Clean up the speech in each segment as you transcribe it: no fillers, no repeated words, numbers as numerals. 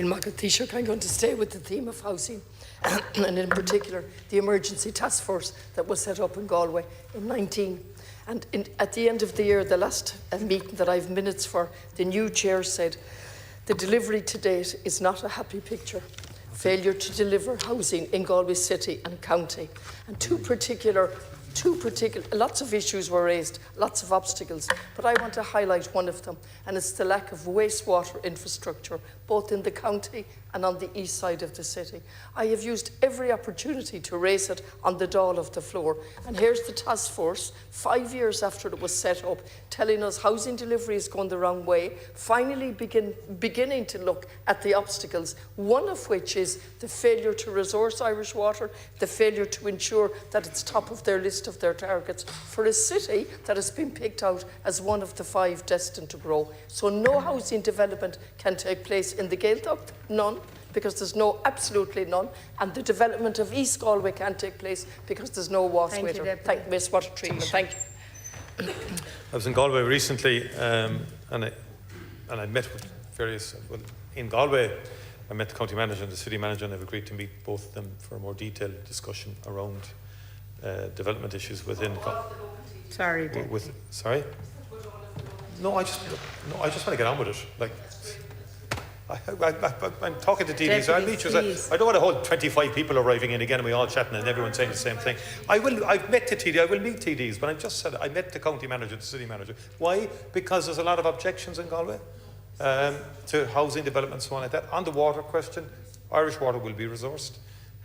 Taoiseach, I'm going to stay with the theme of housing and in particular the emergency task force that was set up in Galway in 19. And at the end of the year, the last meeting that I've minutes for, the new chair said, the delivery to date is not a happy picture. Failure to deliver housing in Galway City and County. And lots of issues were raised, lots of obstacles, but I want to highlight one of them, and it's the lack of wastewater infrastructure, both in the county and on the east side of the city. I have used every opportunity to raise it on the Dáil of the floor, and here's the task force, 5 years after it was set up, telling us housing delivery is going the wrong way, finally beginning to look at the obstacles, one of which is the failure to resource Irish water, the failure to ensure that it's top of their list of their targets for a city that has been picked out as one of the 5 destined to grow. So no housing development can take place in the Gaeltacht, none, because there's absolutely none, and the development of East Galway can't take place because there's no wastewater treatment. Thank you. I was in Galway recently, and I met with in Galway. I met the county manager and the city manager, and I've agreed to meet both of them for a more detailed discussion around development issues within. Sorry. Sorry. No, I just want to get on with it. Like, I'm talking to TDs. I'll meet you. I don't want to hold 25 people arriving in again and we all chatting and everyone saying the same thing. I've met the TD. I will meet TDs, but I just said I met the county manager, the city manager. Why? Because there's a lot of objections in Galway to housing development and so on like that. On the water question, Irish water will be resourced,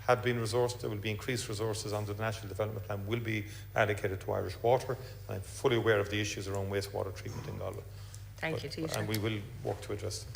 have been resourced. There will be increased resources under the National Development Plan will be allocated to Irish water. I'm fully aware of the issues around wastewater treatment in Galway. Thank you, Taoiseach. And we will work to address them.